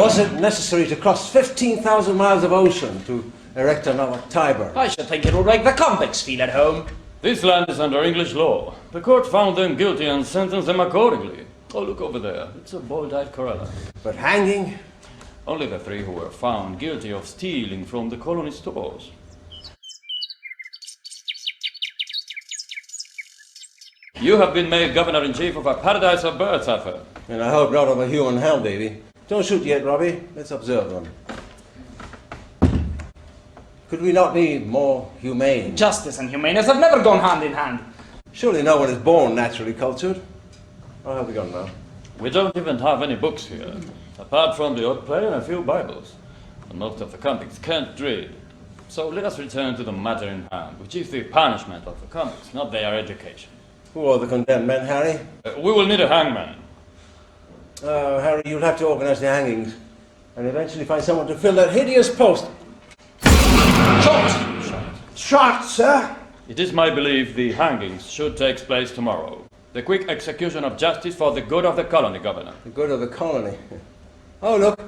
Was it necessary to cross 15,000 miles of ocean to erect another Tiber? I should think it would make the convicts feel at home. This land is under English law. The court found them guilty and sentenced them accordingly. Oh, look over there. It's a bold-eyed Corella. But hanging? Only the 3 who were found guilty of stealing from the colony stores. You have been made Governor-in-Chief of a Paradise of Birds affair. And I hope not of a human hell, baby. Don't shoot yet, Robbie. Let's observe them. Could we not be more humane? Justice and humaneness have never gone hand in hand. Surely no one is born naturally cultured. I'll have the gun now. We don't even have any books here, apart from the odd play and a few Bibles. And most of the convicts can't read. So let us return to the matter in hand, which is the punishment of the convicts, not their education. Who are the condemned men, Harry? We will need a hangman. Harry, you'll have to organize the hangings and eventually find someone to fill that hideous post. Shot, sir. It is my belief the hangings should take place tomorrow. The quick execution of justice for the good of the colony, Governor. The good of the colony. Oh, look,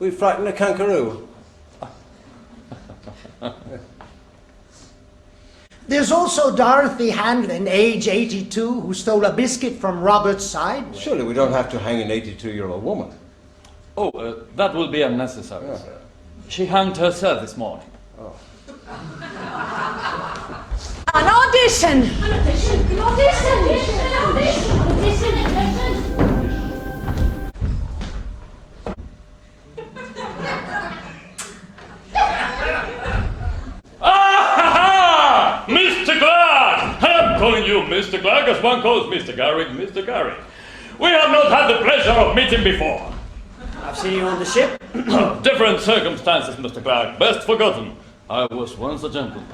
we frightened a kangaroo. There's also Dorothy Hanlon, age 82, who stole a biscuit from Robert's side. Surely we don't have to hang an 82-year-old woman. Oh, that will be unnecessary, Yeah. sir. She hanged herself this morning. Oh. An audition! An audition! An audition! An audition! An audition! Ah! Mr. Clark! I'm calling you Mr. Clark as one calls Mr. Garrick Mr. Garrick. We have not had the pleasure of meeting before. I've seen you on the ship. Different circumstances, Mr. Clark, best forgotten. I was once a gentleman.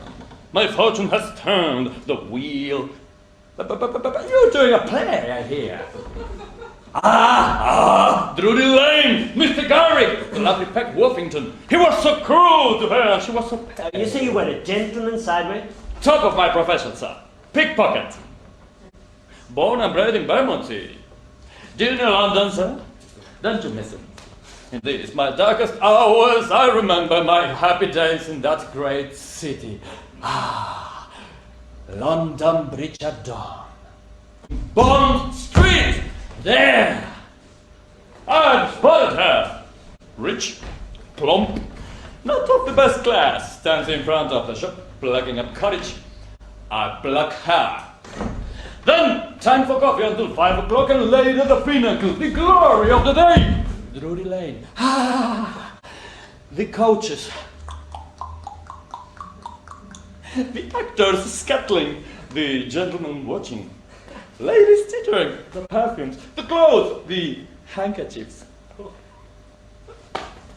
My fortune has turned the wheel. But you're doing a play, I hear. Drury Lane, Mr. Garrick, the lovely Peck Woffington. He was so cruel to her, and she was so petty. You say you were a gentleman, Sideway? Top of my profession, sir. Pickpocket. Born and bred in Bermondsey. Do you know London, sir? Don't you miss it? In these, my darkest hours, I remember my happy days in that great city. London Bridge at dawn. Bond Street! There! I've spotted her! Rich, plump, not of the best class, stands in front of the shop, plucking up courage. I pluck her. Then, time for coffee until 5 o'clock, and later the pinnacle, the glory of the day. Drury Lane. The coaches. The actors scuttling. The gentlemen watching. Ladies tittering. The perfumes. The clothes. The handkerchiefs.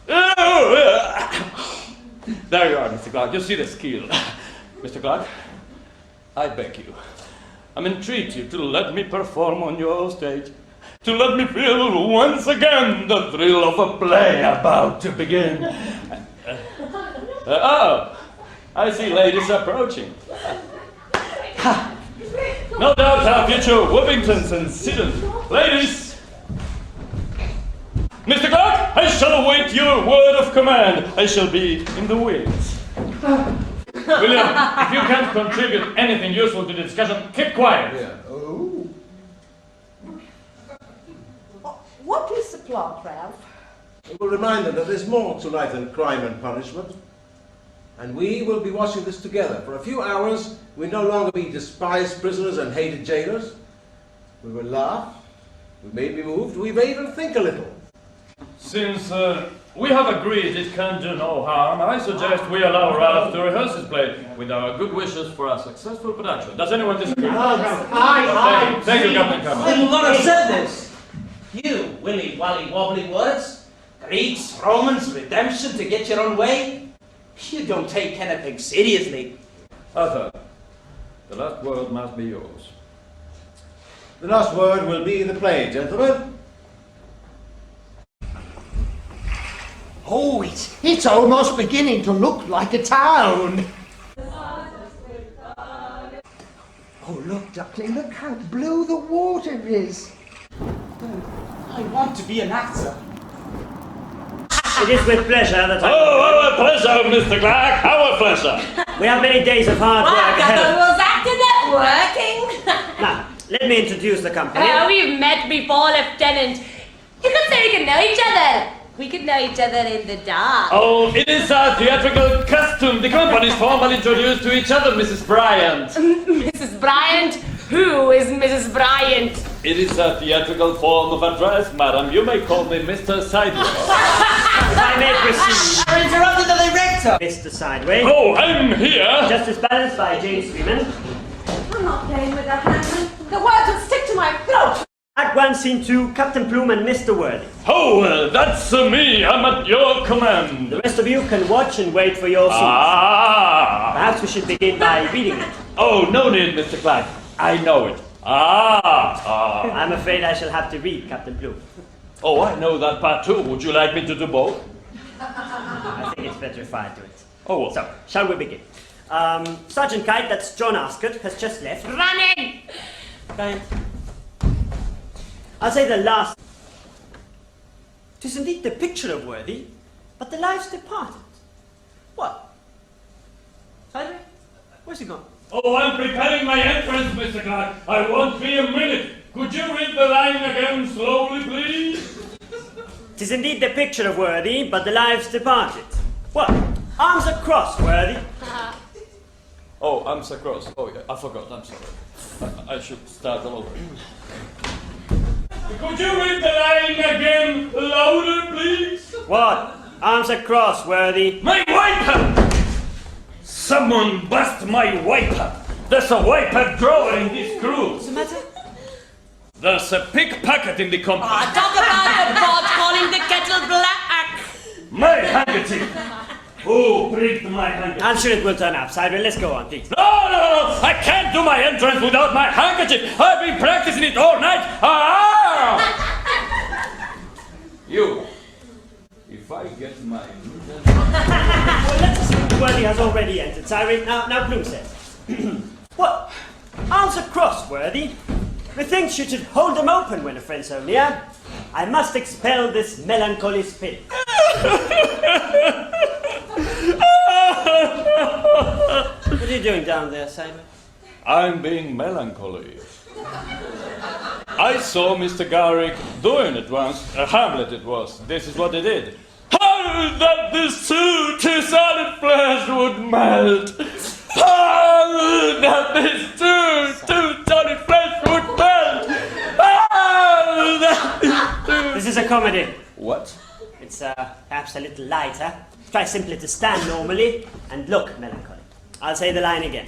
There you are, Mr. Clark. You see the skill. Mr. Clark, I beg you. I entreat you to let me perform on your stage. To let me feel once again the thrill of a play about to begin. I see ladies approaching. No doubt our future Woffingtons and Siddons. Ladies! Mr. Clark, I shall await your word of command. I shall be in the wings. William, if you can't contribute anything useful to the discussion, keep quiet. Yeah. Oh. What is the plot, Ralph? It will remind them that there's more to life than crime and punishment. And we will be watching this together. For a few hours, we no longer be despised prisoners and hated jailers. We will laugh, we may be moved, we may even think a little. Since we have agreed it can do no harm, I suggest we allow Ralph to rehearse his play with our good wishes for a successful production. Does anyone disagree? Thank you, Captain Cameron. I will not accept this. You willy wally wobbly words, Greeks, Romans, redemption to get your own way. You don't take anything seriously. Arthur, the last word must be yours. The last word will be the play, gentlemen. Oh, it's almost beginning to look like a town. Oh, look, Duckling, look how blue the water is. I want to be an actor. It is with pleasure that I... Oh, our pleasure, Mr. Clark, our pleasure. We have many days of hard Well, work I ahead of us. was acting at working. Now, let me introduce the company. We've met before, Lieutenant. You could say we could know each other. We could know each other in the dark. Oh, it is our theatrical custom. The companies formally introduced to each other, Mrs. Bryant. Mrs. Bryant? Who is Mrs. Bryant? It is a theatrical form of address, madam. You may call me Mr. Sideways. If I may proceed, You're interrupting the director. Mr. Sideways. Oh, I'm here. Justice balanced by James Freeman. I'm not playing with that hand. The words will stick to my throat. Act 1, Scene 2, Captain Plume and Mr. Worthy. Oh, that's me. I'm at your command. The rest of you can watch and wait for your scenes. Ah. Perhaps we should begin by reading it. Oh, no need, Mr. Clark. I know it. Ah. I'm afraid I shall have to read Captain Plume. Oh, I know that part too. Would you like me to do both? I think it's better if I do it. Oh, well. So, shall we begin? Sergeant Kite, that's John Ascot, has just left. Running! Kite. I'll say the last. 'Tis indeed the picture of Worthy, but the life's departed. What? Sideways? Where's he gone? Oh, I'm preparing my entrance, Mr. Clark. I won't be a minute. Could you read the line again slowly, please? 'Tis indeed the picture of Worthy, but the life's departed. What? Arms across, Worthy. Oh, I'm so cross. Oh, yeah, I forgot. I'm sorry. I should start all over. Could you read the line again louder, please? What? Arms across, Worthy. My wiper! Someone bust my wiper. There's a wiper drawer in this crew. What's the matter? There's a pickpocket in the company. Talk about the pot calling the kettle black. My handkerchief. Who pricked my handkerchief? I'm sure it will turn up. Sideways, let's go on, please. No! I can't do my entrance without my handkerchief. I've been practicing it all night. Ah! You. If I get my... Well, let's assume Worthy has already entered. Sideways, now Plume says. What? Arms across, Worthy. Methinks you should hold them open when a friend's so near. I must expel this melancholy spirit. What are you doing down there, Simon? I'm being melancholy. I saw Mr. Garrick doing it once. Hamlet it was. This is what he did. Oh, that this two solid flesh would melt. Oh, that this two solid flesh would melt. Oh, that this This is a comedy. What? It's perhaps a little lighter. Try simply to stand normally and look melancholy. I'll say the line again.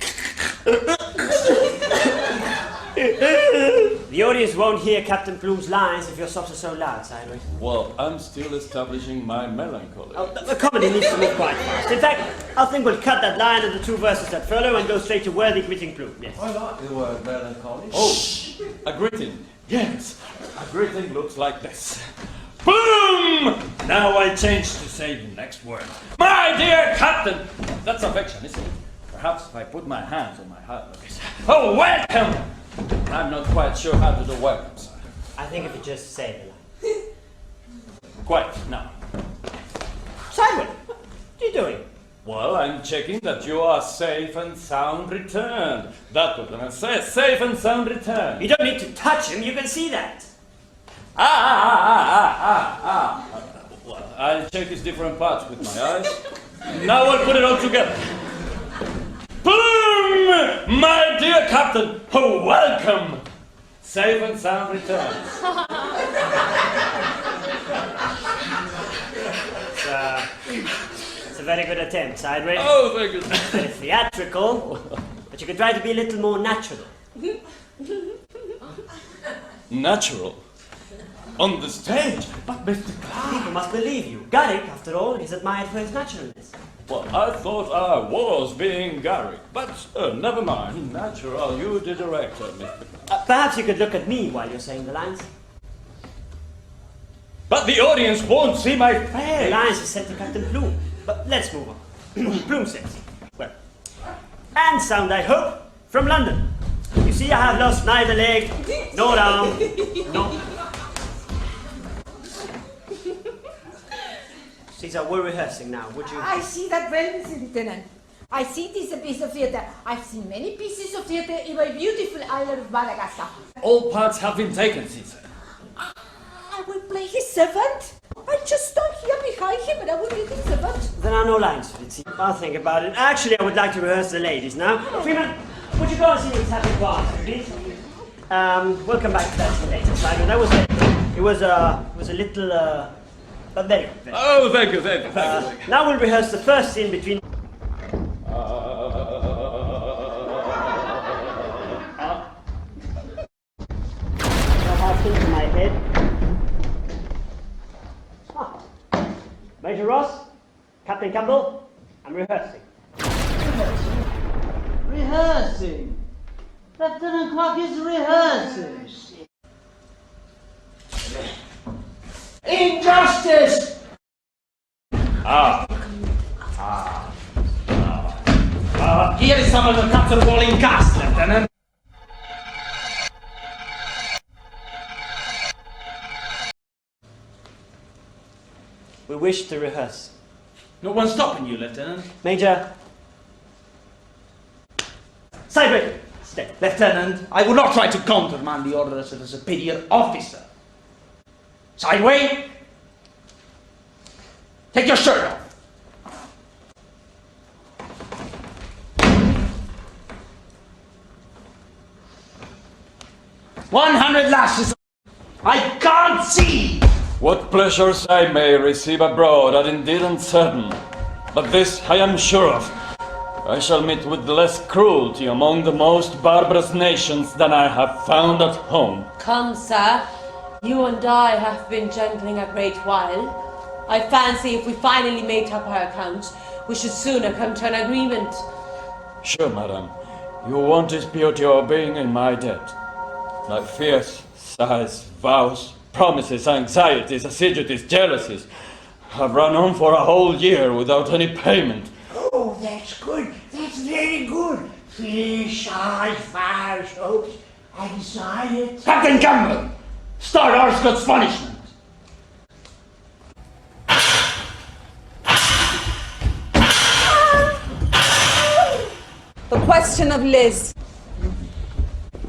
The audience won't hear Captain Plume's lines if your sobs are so loud, Sideways. Well, I'm still establishing my melancholy. Oh, the comedy needs to move quite fast. In fact, I think we'll cut that line and the two verses that follow and go straight to Worthy greeting Plume. Yes. I like the word melancholy. Oh, a greeting. Yes, a greeting looks like this. Boom! Now I change to say the next word. My dear Captain! That's affection, isn't it? Perhaps if I put my hands on my heart like this. Oh, welcome! I'm not quite sure how to do welcome, sir. I think if you just say the line. Quite, now. Sideways, what are you doing? Well, I'm checking that you are safe and sound returned. That's what I say. Safe and sound returned. You don't need to touch him, you can see that. Well, I'll check his different parts with my eyes. Now I'll put it all together. Boom! My dear Captain, oh, welcome! Safe and sound return. It's a very good attempt, Sideways. Oh, thank you. Very theatrical, but you could try to be a little more natural. Natural. On the stage, but Mr. Clark. People must believe you. Garrick, after all, is admired for his naturalness. Well, I thought I was being Garrick, but never mind. Natural, you the director, Mr. Clark. Perhaps you could look at me while you're saying the lines. But the audience won't see my The face. lines are set to Captain Plume. But let's move on. Plume says, well, and sound, I hope, from London. You see, I have lost neither leg, nor arm, nor... Caesar, we're rehearsing now. Would you? I see that well, Mr. Lieutenant. I see this a piece of theatre. I've seen many pieces of theatre in my beautiful island of Madagascar. All parts have been taken, Caesar. I will play his servant. I just stand here behind him and I will be his servant. There are no lines for it, Caesar. I'll think about it. Actually, I would like to rehearse the ladies now. Freeman, would you go and see what's happening for us, please? We'll come back to that later, Simon. That was it. It was a little, but very good. Oh, thank you. Now we'll rehearse the first scene between. Into my head. Major Ross, Captain Campbell, I'm rehearsing. Rehearsing? Lieutenant Clark is rehearsing. Injustice! Here is some of the Captain Walling cast, Lieutenant. We wish to rehearse. No one's stopping you, Lieutenant. Major. Sideway! Stay. Lieutenant, I will not try to countermand the orders of a superior officer. Sideway! Take your shirt off. $100 lashes. I can't see! What pleasures I may receive abroad are indeed uncertain, but this I am sure of. I shall meet with less cruelty among the most barbarous nations than I have found at home. Come, sir. You and I have been gentling a great while. I fancy if we finally made up our accounts, we should sooner come to an agreement. Sure, madam. You won't dispute your being in my debt. My fears, sighs, vows, promises, anxieties, assiduities, jealousies have run on for a whole year without any payment. Oh, that's good. That's very good. Fish, eyes, fires, hopes, anxiety. Captain Campbell! Start Arscott's punishment! The question of Liz.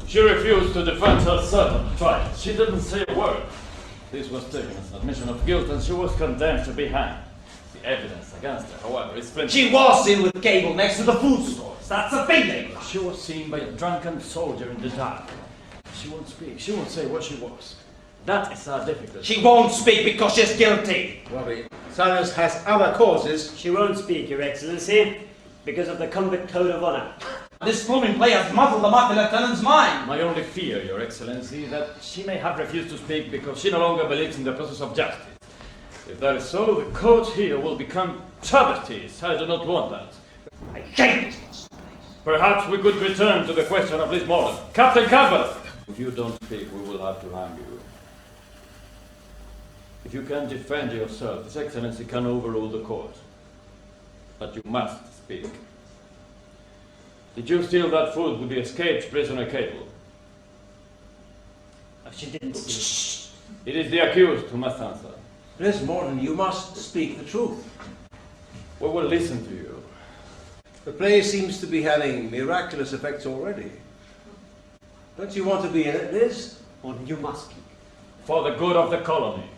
She refused to defend herself at the trial. She didn't say a word. This was taken as an admission of guilt and she was condemned to be hanged. The evidence against her, however, is plenty. She was seen with Cable next to the food stores. That's a big thing. She was seen by a drunken soldier in the dark. She won't speak. She won't say what she was. That is our difficulty. She won't speak because she's guilty. Worry. Silence has other causes. She won't speak, Your Excellency, because of the convict code of honor. This foaming play has muffled the Mafia Lieutenant's mind. My only fear, Your Excellency, that she may have refused to speak because she no longer believes in the process of justice. If that is so, the court here will become travesties. I do not want that. I hate this. Perhaps we could return to the question of Liz Morgan. Captain Campbell! If you don't speak, we will have to hang you. If you can defend yourself, His Excellency can overrule the court. But you must speak. Did you steal that food with the escaped prisoner Cable? She didn't steal. It is the accused who must answer. Miss Morton, you must speak the truth. We will listen to you. The play seems to be having miraculous effects already. Don't you want to be in it, Liz? Well, you must speak. For the good of the colony.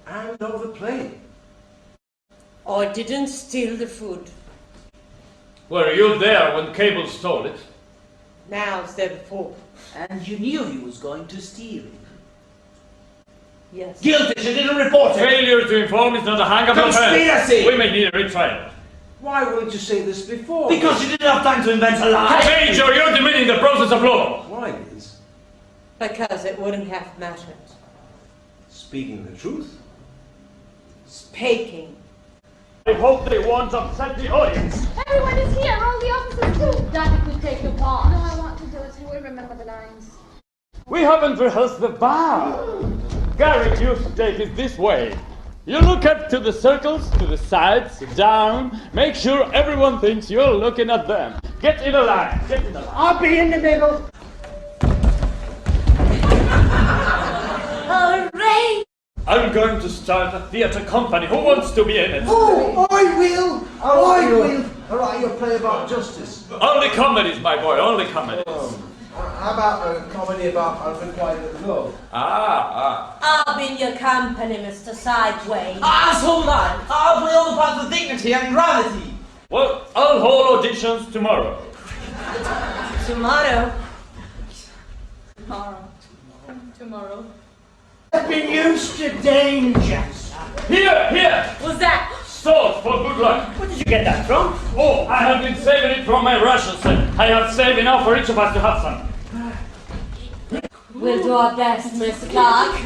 And of the play. I didn't steal the food. Were you there when Cable stole it? Now it's there before. And you knew he was going to steal it. Yes. Guilty, she didn't report it. Failure to inform is not a hangable offense. Conspiracy! We may need a retrial. Why wouldn't you say this before? Because you didn't have time to invent a lie. Major, you're demeaning the process of law. Why, Liz? Because it wouldn't have mattered. Speaking the truth? Speaking. I hope they won't upset the audience. Everyone is here, all the officers too. Daddy could take your part. No, I want to do it. I will remember the lines. We haven't rehearsed the bar. Garrick used to take it this way. You look up to the circles, to the sides, down. Make sure everyone thinks you're looking at them. Get in a line. Get in a line. I'll be in the middle. Hooray! I'm going to start a theatre company. Who wants to be in it? Oh, I will. I will. All right, you'll play about justice. Only comedies, my boy, only comedies. How about a comedy about unrequited love? I'll be in your company, Mr. Sideways. Hold on. I'll play all about the dignity and gravity. Well, I'll hold auditions tomorrow. Tomorrow. Tomorrow. I've been used to danger, sir. Here! What's that? Salt for good luck. Where did you get that from? Oh, I have been saving it from my rations. I have saved enough for each of us to have some. We'll do our best, Mr. Clark.